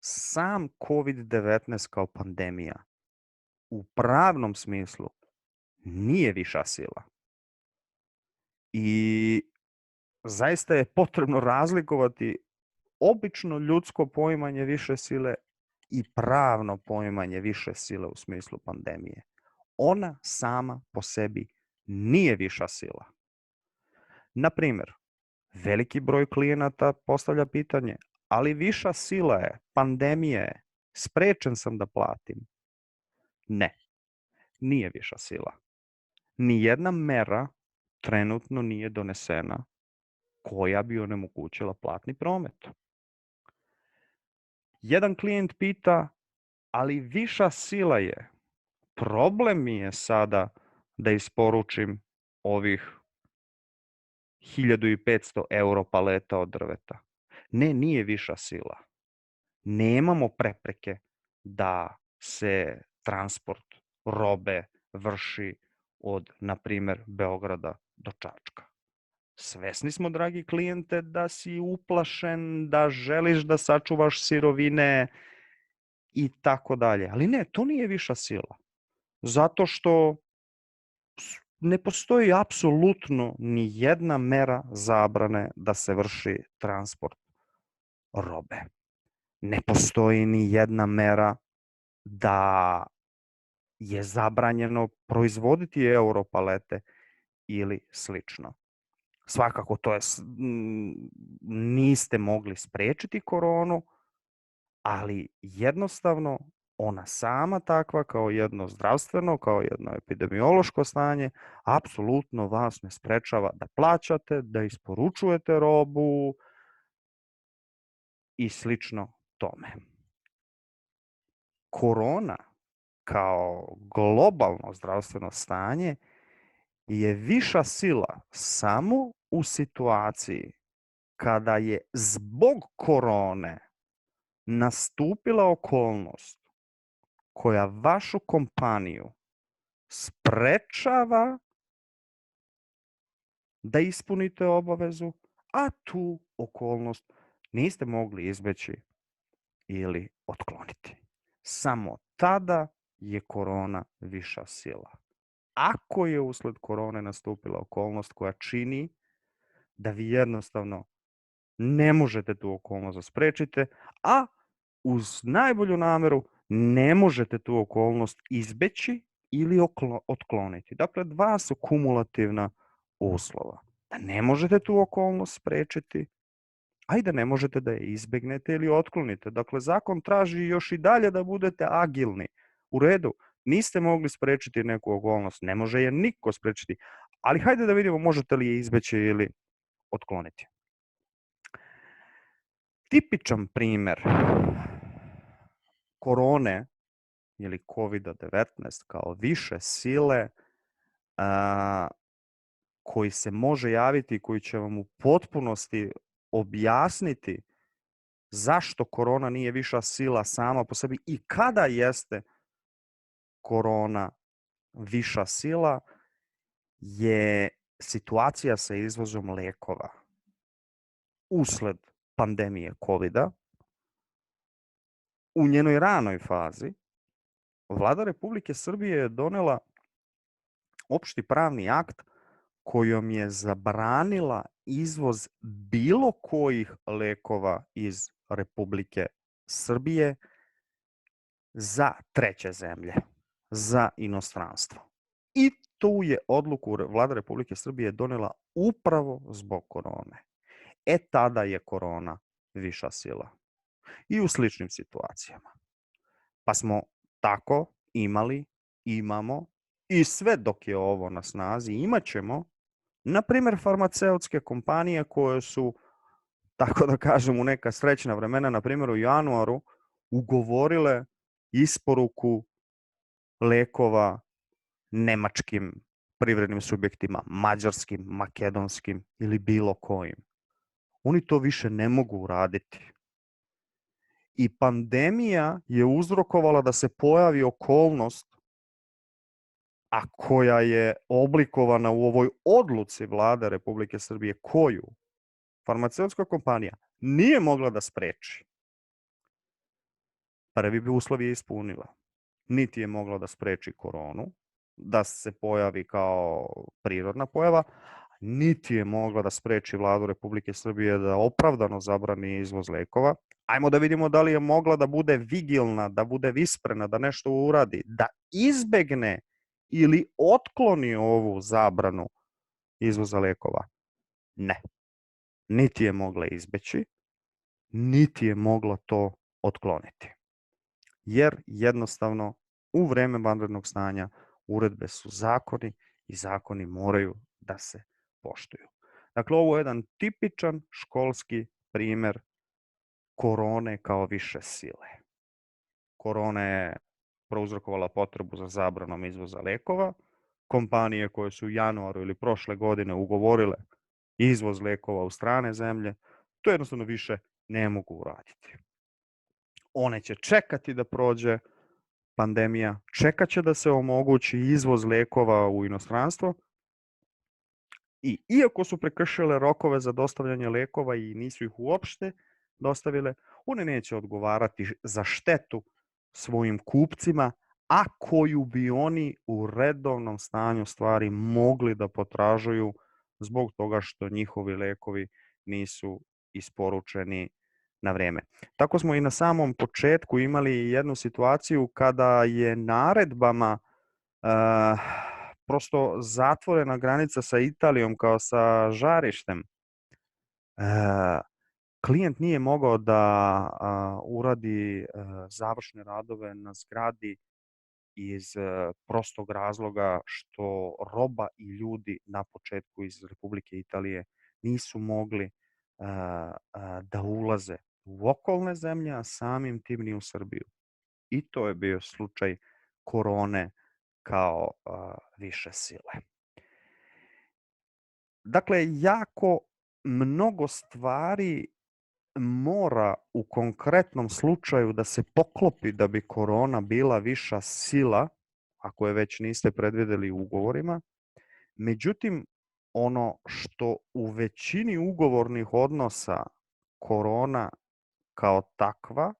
sam COVID-19 kao pandemija u pravnom smislu nije viša sila. I zaista je potrebno razlikovati obično ljudsko poimanje više sile i pravno poimanje više sile u smislu pandemije. Ona sama po sebi nije viša sila. Na primjer, veliki broj klijenata postavlja pitanje, ali viša sila je, pandemija je, sprečen sam da platim. Ne, nije viša sila. Nijedna mera trenutno nije donesena koja bi onemogućila platni promet. Jedan klijent pita, ali viša sila je, problem mi je sada da isporučim ovih 1500 euro paleta od drveta. Ne, nije viša sila. Nemamo prepreke da se transport robe vrši od, na primjer, Beograda do Čačka. Svesni smo, dragi klijente, da si uplašen, da želiš da sačuvaš sirovine i tako dalje. Ali ne, to nije viša sila. Zato što ne postoji apsolutno ni jedna mera zabrane da se vrši transport robe. Ne postoji ni jedna mera da je zabranjeno proizvoditi europalete ili slično. Svakako to je, niste mogli sprečiti koronu, ali jednostavno ona sama takva kao jedno zdravstveno, kao jedno epidemiološko stanje, apsolutno vas ne sprečava da plaćate, da isporučujete robu i slično tome. Korona kao globalno zdravstveno stanje je viša sila samo u situaciji kada je zbog korone nastupila okolnost koja vašu kompaniju sprečava da ispunite obavezu, a tu okolnost niste mogli izbeći ili otkloniti. Samo tada je korona viša sila. Ako je usled korone nastupila okolnost koja čini da vi jednostavno ne možete tu okolnost da sprečite, a uz najbolju nameru ne možete tu okolnost izbeći ili otkloniti. Dakle, dva su kumulativna uslova. Da ne možete tu okolnost sprečiti, a i da ne možete da je izbegnete ili otklonite. Dakle, zakon traži još i dalje da budete agilni. U redu, niste mogli sprečiti neku okolnost, ne može je niko sprečiti, ali hajde da vidimo možete li je izbeći ili otkloniti. Tipičan primer korone ili COVID-19 kao više sile koji se može javiti i koji će vam u potpunosti objasniti zašto korona nije viša sila sama po sebi i kada jeste korona viša sila je situacija sa izvozom lekova. Usled pandemije COVID-a, u njenoj ranoj fazi, Vlada Republike Srbije je donela opšti pravni akt kojom je zabranila izvoz bilo kojih lekova iz Republike Srbije za treće zemlje, za inostranstvo. I tu je odluku Vlada Republike Srbije donela upravo zbog korone. Tada je korona viša sila. I u sličnim situacijama. Pa smo tako imamo i sve dok je ovo na snazi imat ćemo, na primjer, farmaceutske kompanije koje su, tako da kažem, u neka srećna vremena, na primjer u januaru, ugovorile isporuku lekova nemačkim privrednim subjektima, mađarskim, makedonskim ili bilo kojim. Oni to više ne mogu uraditi. I pandemija je uzrokovala da se pojavi okolnost, a koja je oblikovana u ovoj odluci Vlade Republike Srbije, koju farmaceutska kompanija nije mogla da spreči. Prvi bi uslov je ispunila. Niti je mogla da spreči koronu, da se pojavi kao prirodna pojava, niti je mogla da spreči Vladu Republike Srbije da opravdano zabrani izvoz lekova. Ajmo da vidimo da li je mogla da bude vigilna, da bude visprena, da nešto uradi, da izbegne ili otkloni ovu zabranu izvoza lekova. Ne. Niti je mogla izbeći, niti je mogla to otkloniti. Jer jednostavno u vreme vanrednog stanja uredbe su zakoni i zakoni moraju da se poštuju. Dakle, ovo je jedan tipičan školski primer korone kao više sile. Korona je prouzrokovala potrebu za zabranom izvoza lekova. Kompanije koje su u januaru ili prošle godine ugovorile izvoz lekova u strane zemlje, to jednostavno više ne mogu uraditi. One će čekati da prođe pandemija, čekat će da se omogući izvoz lekova u inostranstvo i iako su prekršile rokove za dostavljanje lekova i nisu ih uopšte dostavile, one neće odgovarati za štetu svojim kupcima, a koju bi oni u redovnom stanju stvari mogli da potražuju zbog toga što njihovi lekovi nisu isporučeni na vreme. Tako smo i na samom početku imali jednu situaciju kada je naredbama prosto zatvorena granica sa Italijom kao sa žarištem. Klijent nije mogao da uradi završne radove na zgradi iz prostog razloga što roba i ljudi na početku iz Republike Italije nisu mogli da ulaze u okolne zemlje, a samim tim ni u Srbiju. I to je bio slučaj korone kao više sile. Dakle, jako mnogo stvari mora u konkretnom slučaju da se poklopi da bi korona bila viša sila, ako je već niste predvideli u ugovorima. Međutim, ono što u većini ugovornih odnosa korona kao takva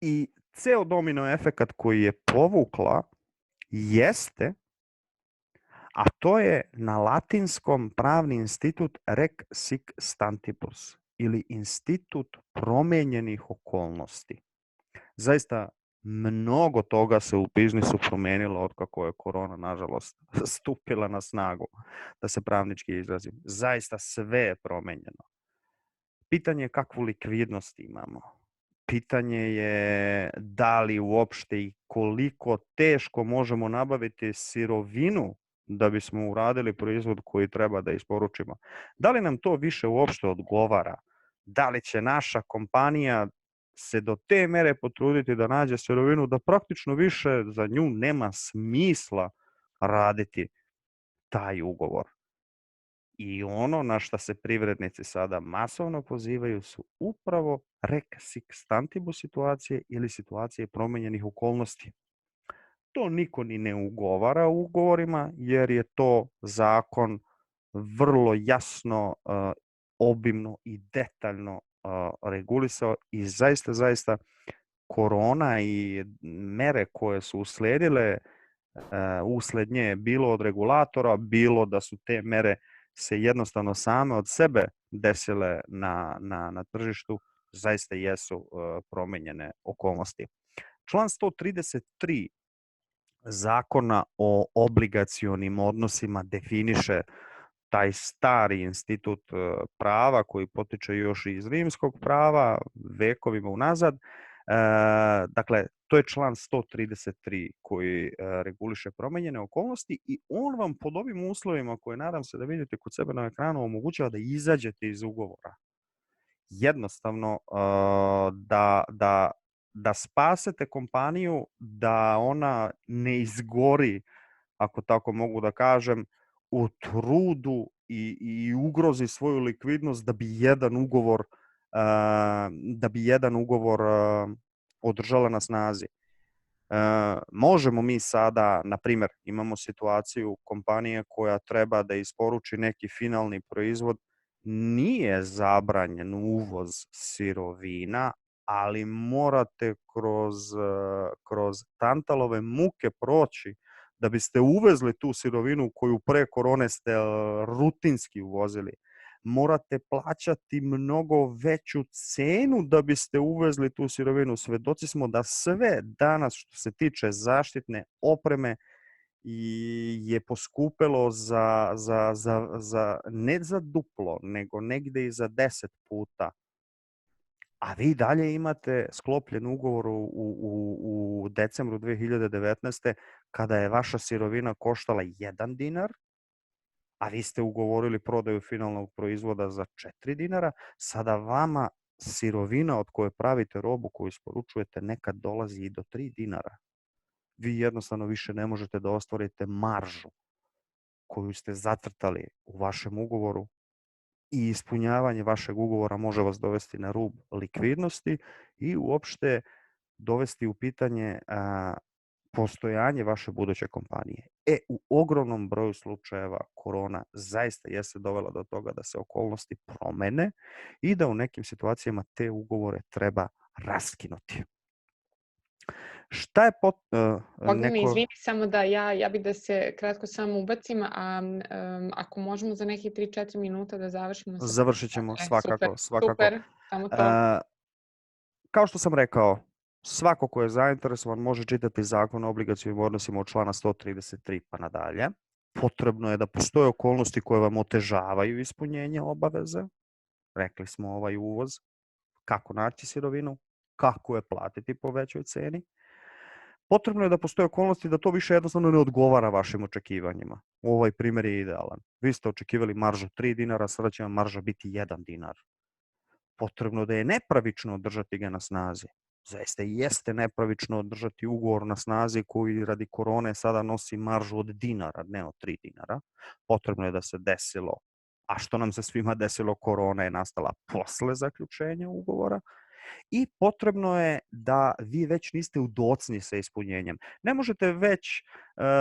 i ceo domino efekat koji je povukla jeste, a to je na latinskom pravni institut rec sic stantibus ili institut promenjenih okolnosti. Zaista mnogo toga se u biznisu promenilo od kako je korona, nažalost, stupila na snagu, da se pravnički izrazim. Zaista sve je promenjeno. Pitanje je kakvu likvidnost imamo. Pitanje je da li uopšte i koliko teško možemo nabaviti sirovinu da bismo uradili proizvod koji treba da isporučimo. Da li nam to više uopšte odgovara? Da li će naša kompanija se do te mere potruditi da nađe sirovinu da praktično više za nju nema smisla raditi taj ugovor? I ono na šta se privrednici sada masovno pozivaju su upravo rec sic stantibus situacije ili situacije promenjenih okolnosti. To niko ni ne ugovara u ugovorima jer je to zakon vrlo jasno, obimno i detaljno regulisao i zaista korona i mere koje su usledile usled nje bilo od regulatora, bilo da su te mere se jednostavno same od sebe desile na tržištu, zaista jesu promenjene okolnosti. Član 133 Zakona o obligacionim odnosima definiše taj stari institut prava koji potiče još iz rimskog prava vekovima unazad. Dakle, to je član 133 koji reguliše promenjene okolnosti i on vam pod ovim uslovima koje nadam se da vidite kod sebe na ekranu omogućava da izađete iz ugovora. Jednostavno da spasete kompaniju, da ona ne izgori, ako tako mogu da kažem, u trudu i ugrozi svoju likvidnost da bi jedan ugovor održala na snazi. Možemo mi sada, na primjer, imamo situaciju kompanije koja treba da isporuči neki finalni proizvod, nije zabranjen uvoz sirovina, ali morate kroz tantalove muke proći da biste uvezli tu sirovinu koju pre korone ste rutinski uvozili. Morate plaćati mnogo veću cenu da biste uvezli tu sirovinu. Svedoci smo da sve danas što se tiče zaštitne opreme je poskupelo ne za duplo, nego negde i za 10 puta. A vi dalje imate sklopljen ugovor u decembru 2019. kada je vaša sirovina koštala 1 dinar, a vi ste ugovorili prodaju finalnog proizvoda za 4 dinara, sada vama sirovina od koje pravite robu koju isporučujete nekad dolazi i do 3 dinara. Vi jednostavno više ne možete da ostvarite maržu koju ste zacrtali u vašem ugovoru i ispunjavanje vašeg ugovora može vas dovesti na rub likvidnosti i uopšte dovesti u pitanje postojanje vaše buduće kompanije. U ogromnom broju slučajeva korona zaista jeste dovela do toga da se okolnosti promene i da u nekim situacijama te ugovore treba raskinuti. Šta je Ognjene, izvini samo da ja bih da se kratko samo ubacim, a ako možemo za nekih 3-4 minuta da završimo. Završit ćemo, svakako. Super, samo to. Kao što sam rekao, svako ko je zainteresovan može čitati Zakon o obligacionim odnosima od člana 133 pa nadalje. Potrebno je da postoje okolnosti koje vam otežavaju ispunjenje obaveze. Rekli smo ovaj uvoz, kako naći sirovinu, kako je platiti po većoj ceni. Potrebno je da postoje okolnosti da to više jednostavno ne odgovara vašim očekivanjima. Ovaj primjer je idealan. Vi ste očekivali maržu 3 dinara, sada će vam marža biti 1 dinar. Potrebno da je nepravično održati ga na snazi. Zaista jeste nepravično održati ugovor na snazi koji radi korone sada nosi maržu od dinara, ne od 3 dinara. Potrebno je da se desilo, a što nam se svima desilo, korona je nastala posle zaključenja ugovora. I potrebno je da vi već niste u docnji sa ispunjenjem. Ne možete već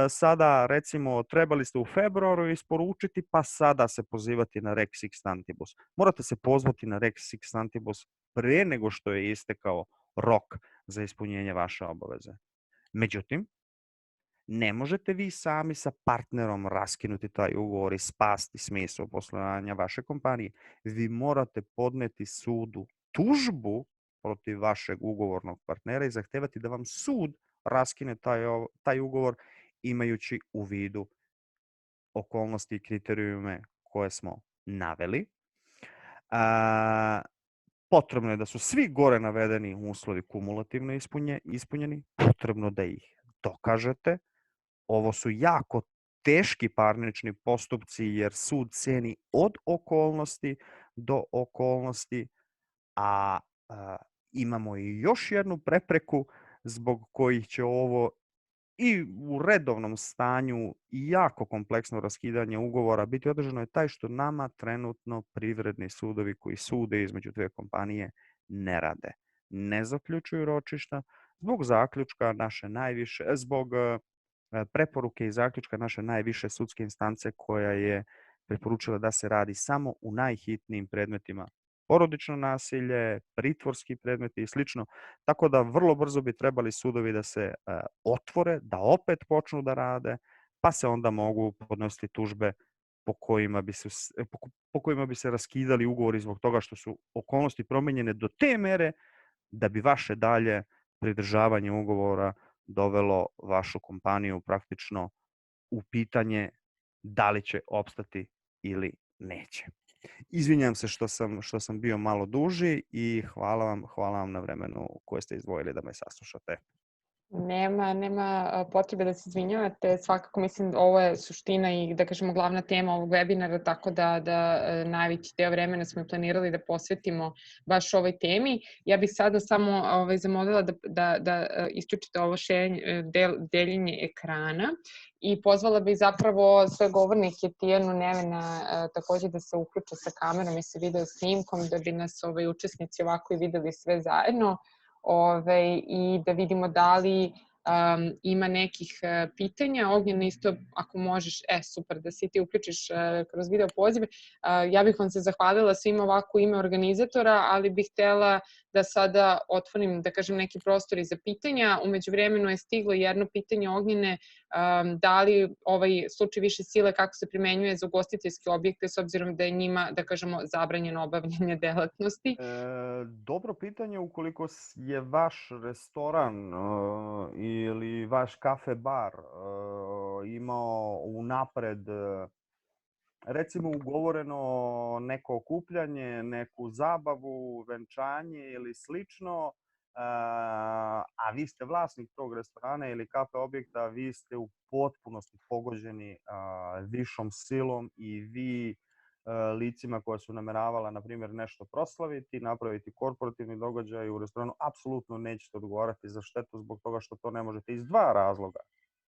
sada, recimo, trebali ste u februaru isporučiti, pa sada se pozivati na Rex Sic Stantibus. Morate se pozvati na Rex Sic Stantibus pre nego što je istekao rok za ispunjenje vaše obaveze. Međutim, ne možete vi sami sa partnerom raskinuti taj ugovor i spasti smisao poslovanja vaše kompanije. Vi morate podneti sudu tužbu protiv vašeg ugovornog partnera i zahtevati da vam sud raskine taj ugovor imajući u vidu okolnosti i kriterijume koje smo naveli. Potrebno je da su svi gore navedeni uslovi kumulativno ispunjeni. Potrebno da ih dokažete. Ovo su jako teški parnični postupci jer sud ceni od okolnosti do okolnosti, a imamo i još jednu prepreku zbog kojih će ovo i u redovnom stanju i jako kompleksno raskidanje ugovora biti održano je taj što nama trenutno privredni sudovi koji sude između dve kompanije ne rade. Ne zaključuju ročišta zbog zaključka zbog preporuke i zaključka naše najviše sudske instance koja je preporučila da se radi samo u najhitnijim predmetima, porodično nasilje, pritvorski predmeti i slično, tako da vrlo brzo bi trebali sudovi da se otvore, da opet počnu da rade, pa se onda mogu podnositi tužbe po kojima bi se raskidali ugovori zbog toga što su okolnosti promenjene do te mere da bi vaše dalje pridržavanje ugovora dovelo vašu kompaniju praktično u pitanje da li će opstati ili neće. Izvinjam se što sam bio malo duži i hvala vam na vremenu koje ste izdvojili da me saslušate. Nema potrebe da se izvinjavate, svakako mislim ovo je suština i da kažemo glavna tema ovog webinara, tako da najveći deo vremena smo planirali da posvetimo baš ovoj temi. Ja bih sada samo zamolila da isključite ovo deljenje ekrana i pozvala bih zapravo sve govornike, Tijanu, Nevena, takođe da se uključe sa kamerom i sa video snimkom, da bi nas učesnici ovako i videli sve zajedno. I da vidimo da li ima nekih pitanja. Ognjena, isto ako možeš, super da se ti uključiš kroz video pozive. Ja bih vam se zahvalila svima ovako u ime organizatora, ali bih htela da sada otvorim, da kažem, neki prostori za pitanja. Umeđu vremenu je stiglo jedno pitanje Ognjene, da li ovaj slučaj više sile kako se primenjuje za ugostiteljske objekte s obzirom da je njima, da kažemo, zabranjeno obavljanje delatnosti? Dobro pitanje. Ukoliko je vaš restoran ili vaš kafe bar imao unapred recimo ugovoreno neko okupljanje, neku zabavu, venčanje ili slično, a vi ste vlasnik tog restorana ili kafe objekta, vi ste u potpunosti pogođeni višom silom i vi licima koja su nameravala, na primjer, nešto proslaviti, napraviti korporativni događaj u restoranu, apsolutno nećete odgovarati za štetu zbog toga što to ne možete iz dva razloga.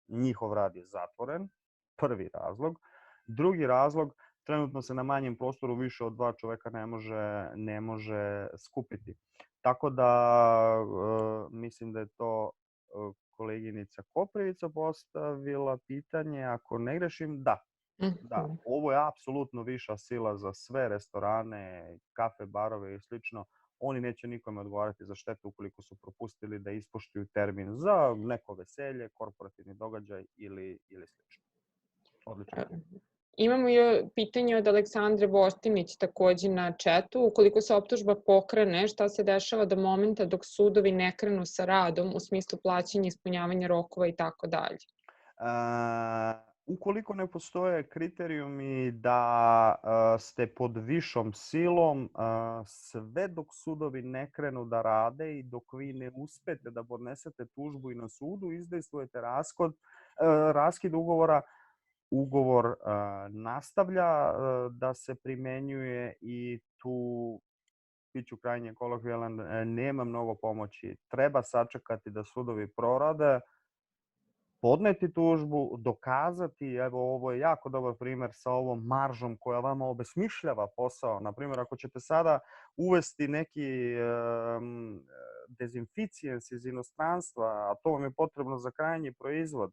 Njihov rad je zatvoren, prvi razlog. Drugi razlog, trenutno se na manjem prostoru više od 2 čoveka ne može skupiti. Tako da mislim da je to koleginica Koprivica postavila pitanje, ako ne grešim, da. Da, ovo je apsolutno viša sila za sve restorane, kafe, barove i slično. Oni neće nikome odgovarati za štetu ukoliko su propustili da ispoštuju termin za neko veselje, korporativni događaj ili slično. Odlično. Imamo i pitanje od Aleksandre Vostinić takođe na chatu. Ukoliko se optužba pokrene, šta se dešava do momenta dok sudovi ne krenu sa radom u smislu plaćanja, ispunjavanja rokova i tako dalje? Ukoliko ne postoje kriterijumi da ste pod višom silom, sve dok sudovi ne krenu da rade i dok vi ne uspete da podnesete tužbu i na sudu, izdejstvujete raskid ugovora, ugovor nastavlja da se primenjuje i tu, biću krajnje kolokvijalan, nema mnogo pomoći. Treba sačekati da sudovi prorade, podneti tužbu, dokazati, evo ovo je jako dobar primer sa ovom maržom koja vama obesmišljava posao. Naprimjer, ako ćete sada uvesti neki dezinficijens iz inostranstva, a to vam je potrebno za krajnji proizvod,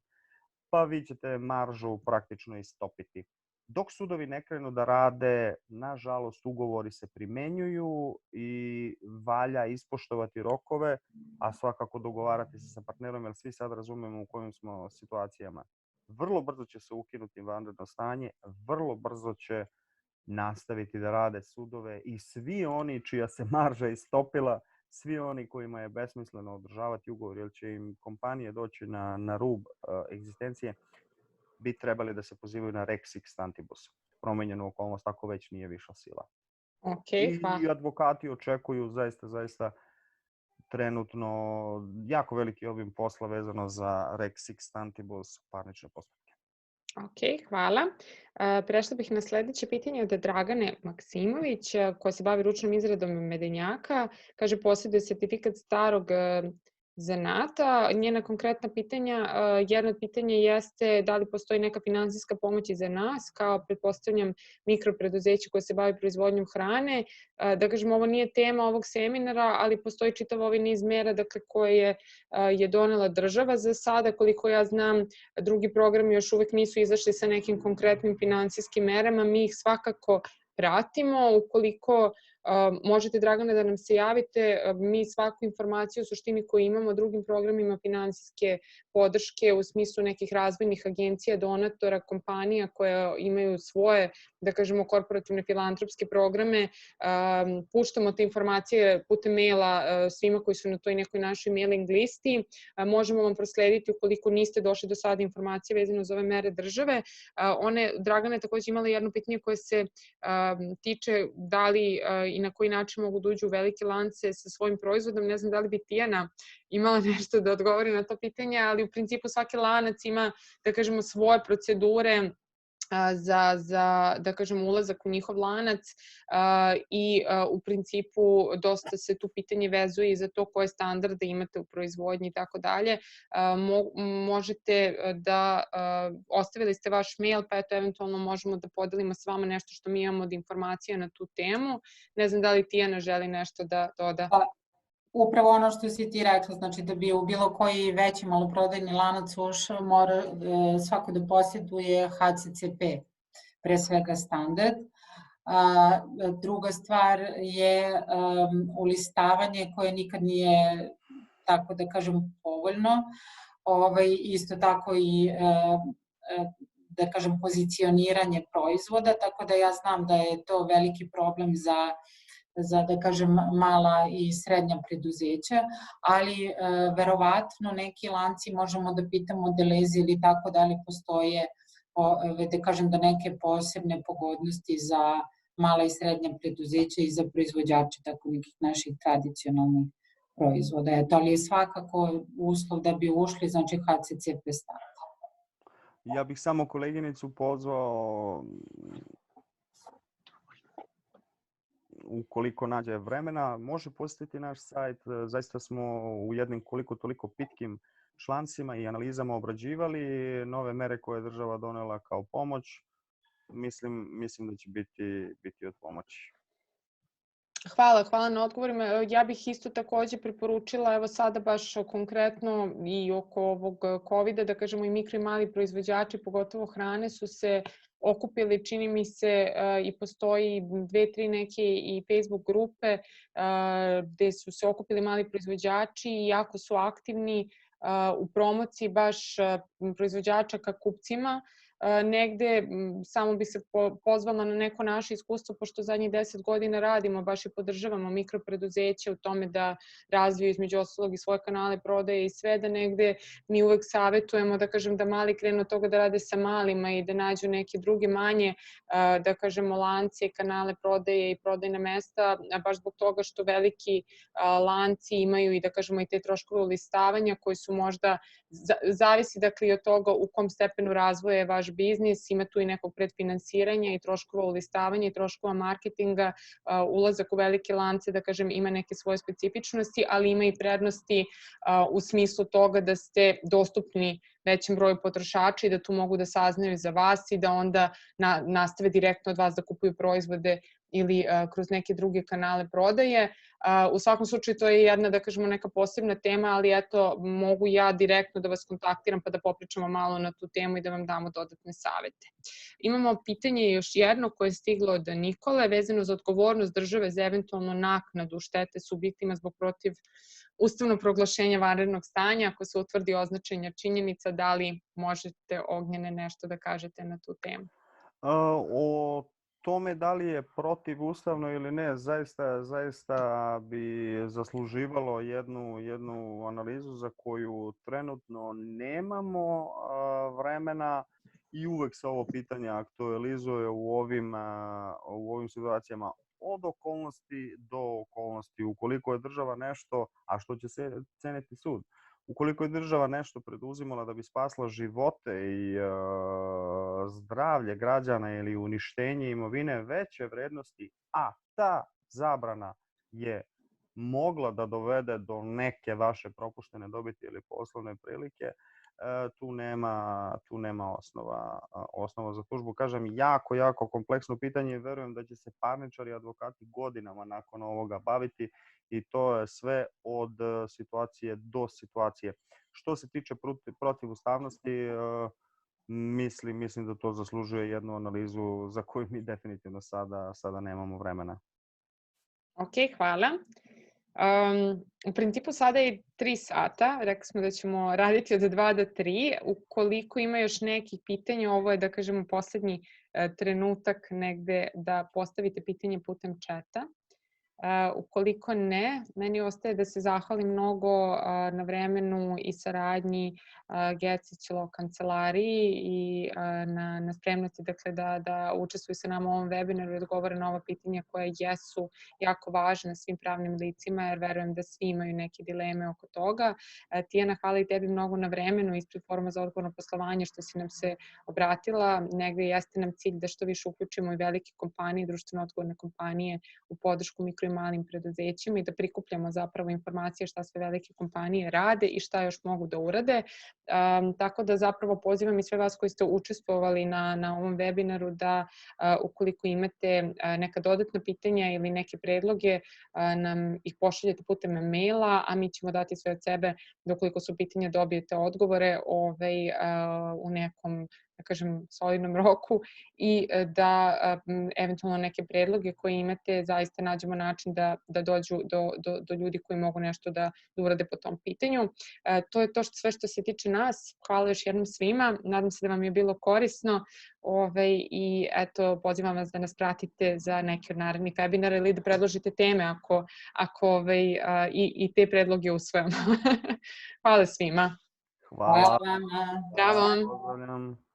pa vi ćete maržu praktično istopiti. Dok sudovi ne krenu da rade, nažalost, ugovori se primenjuju i valja ispoštovati rokove, a svakako dogovarati se sa partnerom, jer svi sad razumemo u kojim smo situacijama. Vrlo brzo će se ukinuti vanredno stanje, vrlo brzo će nastaviti da rade sudove i svi oni čija se marža istopila, svi oni kojima je besmisleno održavati ugovor, jer će im kompanije doći na rub egzistencije, bi trebali da se pozivaju na Rex sic stantibus. Promenjenu okolnost, ako već nije viša sila. I advokati očekuju zaista trenutno jako veliki obim posla vezano za Rex sic stantibus parnične postupke. Hvala. Prešla bih na sledeće pitanje od Dragane Maksimović, koja se bavi ručnom izradom medenjaka. Kaže, posjeduje sertifikat starog zanata. Njena konkretna pitanja, jedno od pitanja jeste da li postoji neka finansijska pomoć i za nas, kao pretpostavljam mikropreduzeće koje se bavi proizvodnjom hrane. Da kažem, ovo nije tema ovog seminara, ali postoji čitav ovaj niz mera koje je donela država za sada. Koliko ja znam, drugi programi još uvek nisu izašli sa nekim konkretnim finansijskim merama. Mi ih svakako pratimo. Ukoliko možete, Dragana, da nam se javite, mi svaku informaciju u suštini koju imamo o drugim programima finansijske podrške u smislu nekih razvojnih agencija, donatora, kompanija koje imaju svoje, da kažemo, korporativne filantropske programe, puštamo te informacije putem maila svima koji su na toj nekoj našoj mailing listi. Možemo vam proslediti ukoliko niste došli do sada informacije vezano za ove mere države. Dragana je takođe imala jedno pitanje koje se tiče da li i na koji način mogu da uđu u velike lance sa svojim proizvodom. Ne znam da li bi Tijana imala nešto da odgovori na to pitanje, ali u principu svaki lanac ima, da kažemo, svoje procedure za, da kažem, ulazak u njihov lanac i u principu dosta se tu pitanje vezuje i za to koje standarde imate u proizvodnji i tako dalje. Možete da, ostavili ste vaš mail, pa eto, eventualno možemo da podelimo s vama nešto što mi imamo od informacija na tu temu. Ne znam da li Tijana želi nešto da doda. Upravo ono što si ti rekla, znači da bi u bilo koji veći maloprodajni lanac ušao, mora svako da posjeduje HCCP, pre svega standard. Druga stvar je ulistavanje koje nikad nije, tako da kažem, povoljno. Isto tako i, da kažem, pozicioniranje proizvoda, tako da ja znam da je to veliki problem za za, da kažem, mala i srednja preduzeća, ali verovatno neki lanci možemo da pitamo Deleze ili tako da li postoje, da kažem, da neke posebne pogodnosti za mala i srednja preduzeća i za proizvođače tako nekih naših tradicionalnih proizvoda. Ali je svakako uslov da bi ušli, znači HCCP standard. Ja bih samo koleginicu pozvao, ukoliko nađe vremena, može posjetiti naš sajt. Zaista smo u jednim koliko toliko pitkim člancima i analizama obrađivali nove mere koje je država donela kao pomoć. Mislim da će biti od pomoći. Hvala na odgovorima. Ja bih isto takođe preporučila, evo sada baš konkretno i oko ovog COVID-a, da kažemo i mikro i mali proizvođači, pogotovo hrane, su se okupili, čini mi se, i postoji 2-3 neke i Facebook grupe gde su se okupili mali proizvođači i jako su aktivni u promociji baš proizvođača ka kupcima. Negde samo bi se pozvala na neko naše iskustvo, pošto zadnjih 10 godina radimo, baš i podržavamo mikropreduzeće u tome da razviju između ostalog i svoje kanale prodaje i sve, da negde mi uvek savetujemo, da kažem, da mali krenu od toga da rade sa malima i da nađu neke druge manje, da kažemo, lance, kanale prodaje i prodajna mesta, baš zbog toga što veliki lanci imaju i, da kažemo, i te troškove ulistavanja koji su možda, zavisi dakle i od toga u kom stepenu razvoja je vaš biznis, ima tu i nekog predfinansiranja i troškova ulistavanja i troškova marketinga, ulazak u velike lance, da kažem, ima neke svoje specifičnosti, ali ima i prednosti u smislu toga da ste dostupni većem broju potrošača i da tu mogu da saznaju za vas i da onda nastave direktno od vas da kupuju proizvode ili kroz neke druge kanale prodaje. U svakom slučaju to je jedna, da kažemo, neka posebna tema, ali eto, mogu ja direktno da vas kontaktiram pa da popričamo malo na tu temu i da vam damo dodatne savete. Imamo pitanje još jedno koje je stiglo od Nikole, vezano za odgovornost države za eventualnu naknadu štete subjektima zbog protiv ustavnog proglašenja vanrednog stanja, ako se utvrdi označenja činjenica. Da li možete, Ognjene, nešto da kažete na tu temu? O tome da li je protivustavno ili ne, zaista bi zasluživalo jednu analizu za koju trenutno nemamo vremena i uvek se ovo pitanje aktualizuje u ovim situacijama od okolnosti do okolnosti. Ukoliko je država nešto, a što će se ceniti sud, ukoliko je država nešto preduzimala da bi spasla živote i zdravlje građana ili uništenje imovine veće vrednosti, a ta zabrana je mogla da dovede do neke vaše propuštene dobiti ili poslovne prilike, tu nema osnova za tužbu. Kažem, jako kompleksno pitanje i verujem da će se parničari i advokati godinama nakon ovoga baviti i to je sve od situacije do situacije. Što se tiče protivustavnosti, mislim da to zaslužuje jednu analizu za koju mi definitivno sada nemamo vremena. Ok, hvala. U principu sada je 3 sata, rekli smo da ćemo raditi od 2 do 3. Ukoliko ima još nekih pitanja, ovo je, da kažemo, poslednji trenutak negde da postavite pitanje putem čata. Ukoliko ne, meni ostaje da se zahvalim mnogo na vremenu i saradnji Gecić Law kancelariji i na spremnosti, dakle, da učestvuju sa nama u ovom webinaru i odgovore na ova pitanja koja jesu jako važna svim pravnim licima, jer verujem da svi imaju neke dileme oko toga. Tijana, hvala i tebi mnogo na vremenu ispred Foruma za odgovorno poslovanje što si nam se obratila. Negde jeste nam cilj da što više uključimo i velike kompanije, društveno odgovorne kompanije u podršku mikro i malim preduzećima i da prikupljamo zapravo informacije šta sve velike kompanije rade i šta još mogu da urade. Tako da zapravo pozivam i sve vas koji ste učestvovali na ovom webinaru da ukoliko imate neka dodatna pitanja ili neke predloge nam ih pošaljete putem maila, a mi ćemo dati sve od sebe da ukoliko su pitanja dobijete odgovore u nekom da kažem, solidnom roku i da eventualno neke predloge koje imate zaista nađemo način da dođu do ljudi koji mogu nešto da urade po tom pitanju. To je to sve što se tiče nas. Hvala još jednom svima. Nadam se da vam je bilo korisno i eto, pozivam vas da nas pratite za neke od narednih webinara ili da predložite teme ako i te predloge usvojamo. Hvala svima. Hvala. vama. Zdravo. Pozdravljam.